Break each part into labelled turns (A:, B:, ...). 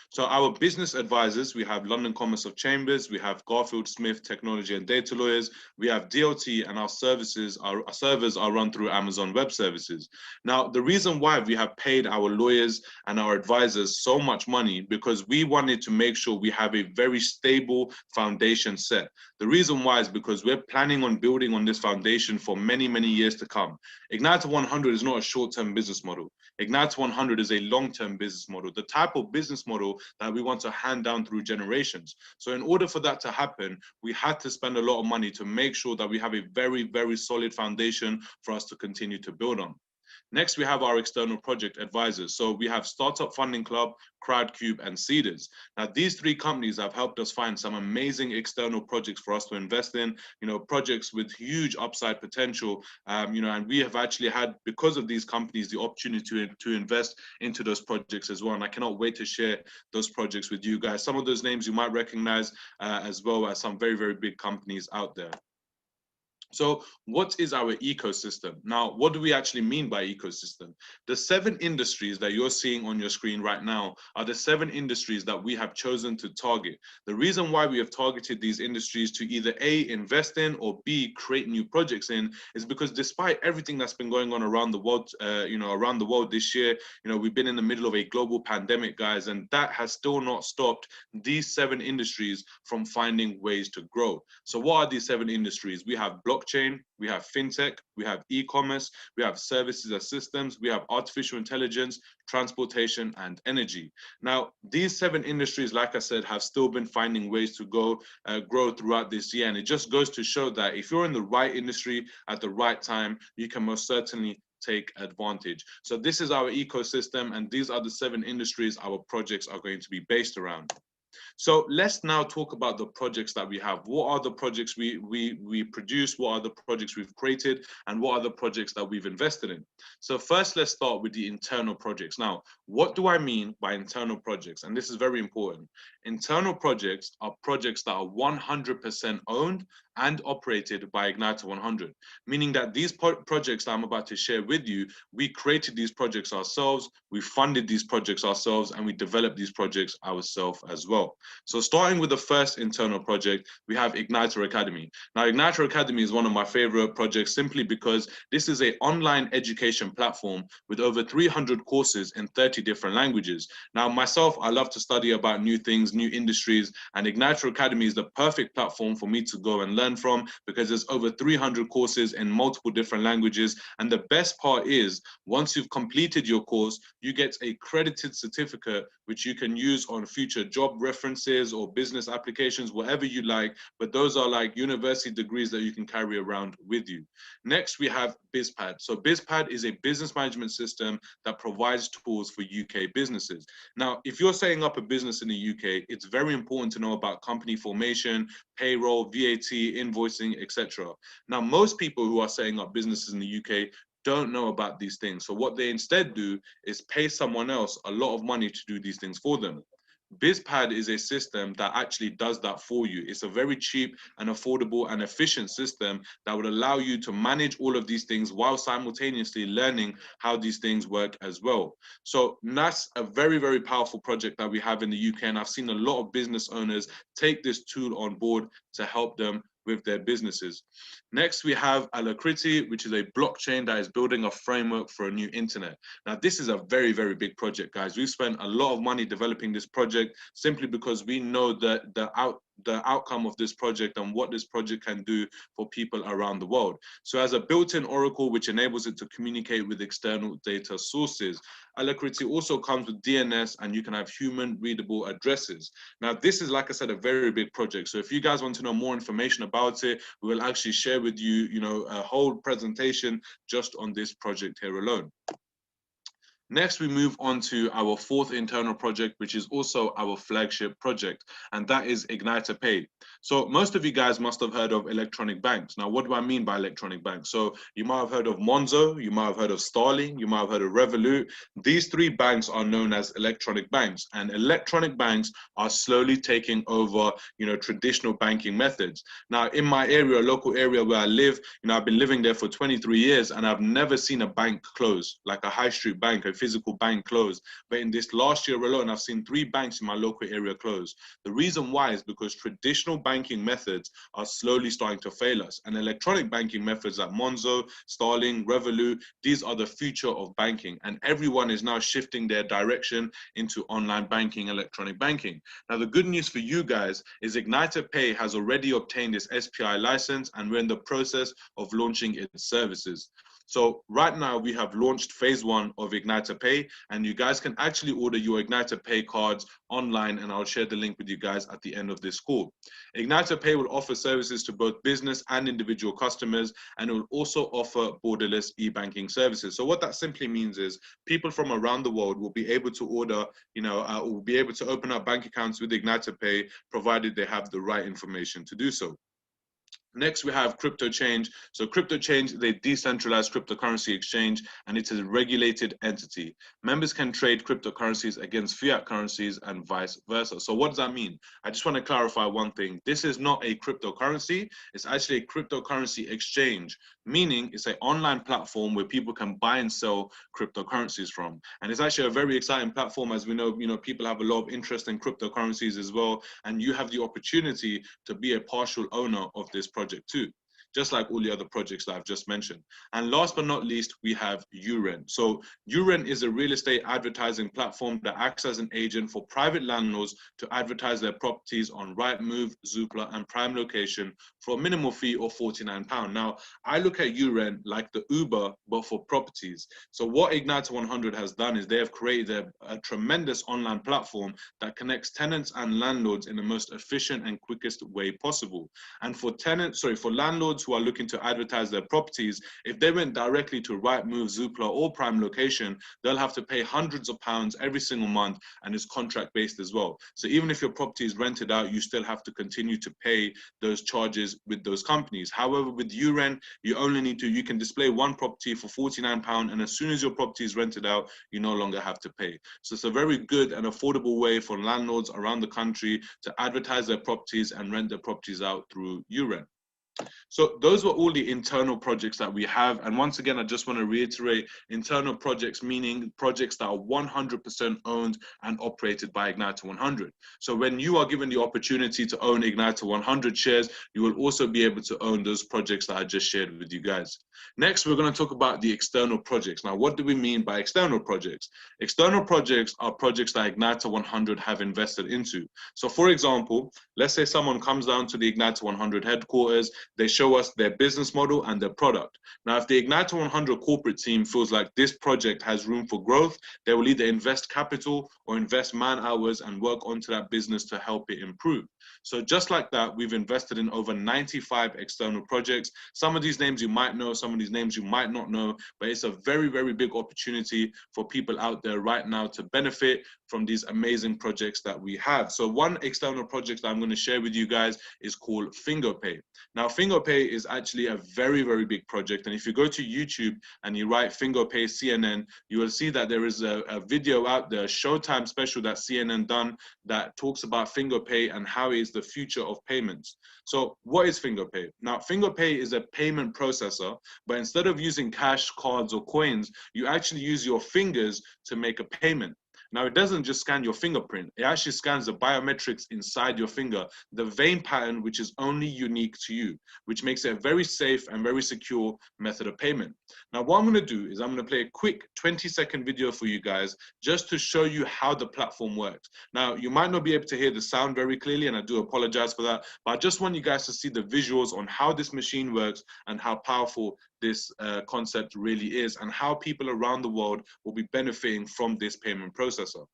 A: So our business advisors, we have London Commerce of Chambers, we have Garfield Smith Technology and Data Lawyers, we have DLT, and our servers are run through Amazon Web Services. Now, the reason why we have paid our lawyers and our advisors so much money, because we wanted to make sure we have a very stable foundation set. The reason why is because we're planning on building on this foundation for many, many years to come. Igniter 100 is not a short-term business model. Igniter 100 is a long-term business model, the type of business model that we want to hand down through generations. So in order for that to happen, we had to spend a lot of money to make sure that we have a very, very solid foundation for us to continue to build on. Next, we have our external project advisors. So we have Startup Funding Club, Crowdcube, and Seeders. Now, these three companies have helped us find some amazing external projects for us to invest in, projects with huge upside potential, and we have actually had, because of these companies, the opportunity to invest into those projects as well. And I cannot wait to share those projects with you guys. Some of those names you might recognize, as well as some very, very big companies out there. So what is our ecosystem? Now, what do we actually mean by ecosystem? The 7 industries that you're seeing on your screen right now are the 7 industries that we have chosen to target. The reason why we have targeted these industries to either A, invest in, or B, create new projects in, is because despite everything that's been going on around the world, around the world this year, we've been in the middle of a global pandemic, guys, and that has still not stopped these 7 industries from finding ways to grow. So what are these 7 industries? We have blockchain, we have fintech, we have e-commerce, we have services and systems, we have artificial intelligence, transportation, and energy. Now, these 7 industries, like I said, have still been finding ways to grow throughout this year. And it just goes to show that if you're in the right industry at the right time, you can most certainly take advantage. So this is our ecosystem, and these are the 7 industries our projects are going to be based around. So let's now talk about the projects that we have. What are the projects we produce? What are the projects we've created? And what are the projects that we've invested in? So first, let's start with the internal projects. Now, what do I mean by internal projects? And this is very important. Internal projects are projects that are 100% owned and operated by Igniter 100, meaning that these projects that I'm about to share with you, we created these projects ourselves, we funded these projects ourselves, and we developed these projects ourselves as well. So starting with the first internal project, we have Igniter Academy. Now, Igniter Academy is one of my favorite projects simply because this is an online education platform with over 300 courses in 30 different languages. Now, myself, I love to study about new things, new industries, and Igniter Academy is the perfect platform for me to go and learn from, because there's over 300 courses in multiple different languages. And the best part is, once you've completed your course, you get a credited certificate which you can use on future job references or business applications, whatever you like, but those are like university degrees that you can carry around with you. Next, we have BizPad. So BizPad is a business management system that provides tools for UK businesses. Now, if you're setting up a business in the UK, it's very important to know about company formation, payroll, VAT, invoicing, etc. Now, most people who are setting up businesses in the UK don't know about these things. So what they instead do is pay someone else a lot of money to do these things for them. BizPad is a system that actually does that for you. It's a very cheap and affordable and efficient system that would allow you to manage all of these things while simultaneously learning how these things work as well. So that's a very, very powerful project that we have in the UK, and I've seen a lot of business owners take this tool on board to help them with their businesses. Next, we have Alacrity, which is a blockchain that is building a framework for a new internet. Now, this is a very, very big project, guys. We've spent a lot of money developing this project simply because we know that the outcome of this project and what this project can do for people around the world. So as a built-in Oracle, which enables it to communicate with external data sources, Alacrity also comes with DNS, and you can have human readable addresses. Now, this is, like I said, a very big project. So if you guys want to know more information about it, we will actually share with you, a whole presentation just on this project here alone. Next, we move on to our 4th internal project, which is also our flagship project, and that is Igniter Pay. So most of you guys must have heard of electronic banks. Now, what do I mean by electronic banks? So you might have heard of Monzo, you might have heard of Starling, you might have heard of Revolut. These 3 banks are known as electronic banks, and electronic banks are slowly taking over, traditional banking methods. Now, in my area, local area where I live, I've been living there for 23 years, and I've never seen a bank close, like a high street bank, a physical bank close. But in this last year alone, I've seen 3 banks in my local area close. The reason why is because traditional banking methods are slowly starting to fail us. And electronic banking methods like Monzo, Starling, Revolut, these are the future of banking. And everyone is now shifting their direction into online banking, electronic banking. Now, the good news for you guys is Igniter Pay has already obtained its SPI license, and we're in the process of launching its services. So right now we have launched phase 1 of Igniter Pay, and you guys can actually order your Igniter Pay cards online, and I'll share the link with you guys at the end of this call. Igniter Pay will offer services to both business and individual customers, and it will also offer borderless e-banking services. So what that simply means is people from around the world will be able to order, will be able to open up bank accounts with Igniter Pay, provided they have the right information to do so. Next, we have CryptoChange. So CryptoChange is a decentralized cryptocurrency exchange, and it is a regulated entity. Members can trade cryptocurrencies against fiat currencies and vice versa. So what does that mean? I just want to clarify one thing. This is not a cryptocurrency. It's actually a cryptocurrency exchange, meaning it's an online platform where people can buy and sell cryptocurrencies from. And it's actually a very exciting platform, as we know, people have a lot of interest in cryptocurrencies as well, and you have the opportunity to be a partial owner of this project too, just like all the other projects that I've just mentioned. And last but not least, we have Uren. So Uren is a real estate advertising platform that acts as an agent for private landlords to advertise their properties on Rightmove, Zoopla, and Prime Location for a minimal fee of £49. Now, I look at Uren like the Uber, but for properties. So what Igniter 100 has done is they have created a tremendous online platform that connects tenants and landlords in the most efficient and quickest way possible. And for landlords who are looking to advertise their properties, if they went directly to Rightmove, Zoopla, or Prime Location, they'll have to pay hundreds of pounds every single month, and it's contract based as well. So even if your property is rented out, you still have to continue to pay those charges with those companies. However, with Uren, you can display one property for £49, and as soon as your property is rented out, you no longer have to pay. So it's a very good and affordable way for landlords around the country to advertise their properties and rent their properties out through Uren. So those were all the internal projects that we have. And once again, I just want to reiterate, internal projects meaning projects that are 100% owned and operated by Igniter 100. So when you are given the opportunity to own Igniter 100 shares, you will also be able to own those projects that I just shared with you guys. Next, we're going to talk about the external projects. Now, what do we mean by external projects? External projects are projects that Igniter 100 have invested into. So for example, let's say someone comes down to the Igniter 100 headquarters, they show us their business model and their product. Now, if the Igniter 100 corporate team feels like this project has room for growth, they will either invest capital or invest man hours and work onto that business to help it improve. So just like that, we've invested in over 95 external projects. Some of these names you might know, some of these names you might not know, but it's a very, very big opportunity for people out there right now to benefit from these amazing projects that we have. So one external project that I'm going to share with you guys is called FingoPay. Now, FingoPay is actually a very, very big project. And if you go to YouTube and you write FingoPay CNN, you will see that there is a video out there, a Showtime special that CNN done that talks about FingoPay and how it is the future of payments. So what is FingoPay? Now, FingoPay is a payment processor, but instead of using cash, cards, or coins, you actually use your fingers to make a payment. Now, it doesn't just scan your fingerprint. It actually scans the biometrics inside your finger, the vein pattern, which is only unique to you, which makes it a very safe and very secure method of payment. Now, what I'm going to do is I'm going to play a quick 20-second video for you guys just to show you how the platform works. Now, you might not be able to hear the sound very clearly, and I do apologize for that, but I just want you guys to see the visuals on how this machine works and how powerful this concept really is, and how people around the world will be benefiting from this payment processor.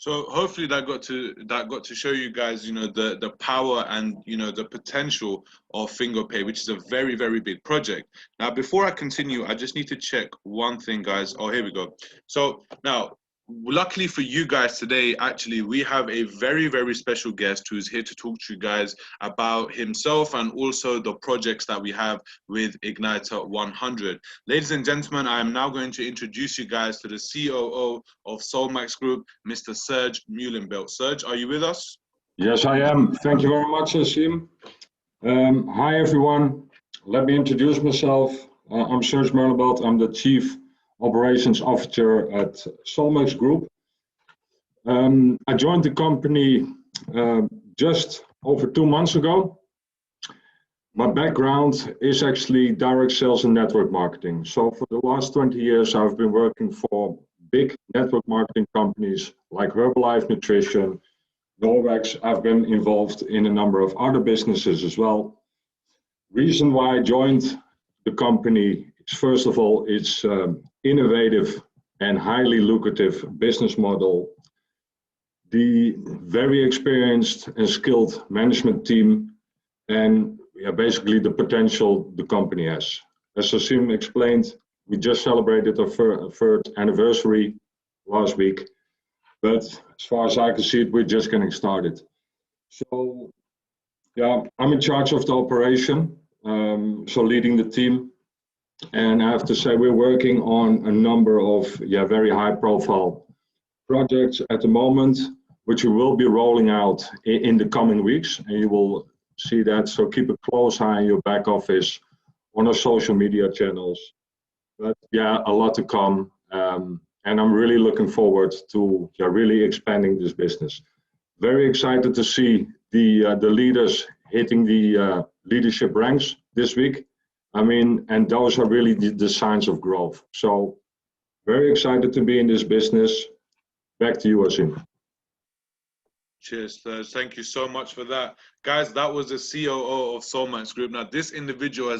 A: So hopefully that got to show you guys, the power and the potential of FingerPay, which is a very, very big project. Now, before I continue, I just need to check one thing, guys. Oh, here we go. So now, luckily for you guys today, actually, we have a very, very special guest who is here to talk to you guys about himself and also the projects that we have with Igniter 100. Ladies and gentlemen, I am now going to introduce you guys to the COO of Solmax Group, Mr. Serge Muhlenbelt. Serge, are you with us?
B: Yes, I am. Thank you very much, Asim. Hi, everyone. Let me introduce myself. I'm Serge Muhlenbelt. I'm the Chief Operations Officer at Solmax Group. I joined the company just over 2 months ago. My background is actually direct sales and network marketing. So for the last 20 years, I've been working for big network marketing companies like Herbalife Nutrition, Norwex. I've been involved in a number of other businesses as well. Reason why I joined the company is, first of all, it's innovative and highly lucrative business model. The very experienced and skilled management team, and basically the potential the company has. As Asim explained, we just celebrated our third anniversary last week, but as far as I can see it, we're just getting started. So yeah, I'm in charge of the operation, so leading the team, and I have to say we're working on a number of very high profile projects at the moment, which we will be rolling out in the coming weeks, and you will see that. So keep a close eye on your back office, on our social media channels. But yeah, a lot to come, and I'm really looking forward to really expanding this business. Very excited to see the leaders hitting the leadership ranks this week. I mean, and those are really the signs of growth. So very excited to be in this business. Back to you, Asim.
A: Cheers, Serge. Thank you so much for that. Guys, that was the COO of Solmax Group. Now, this individual has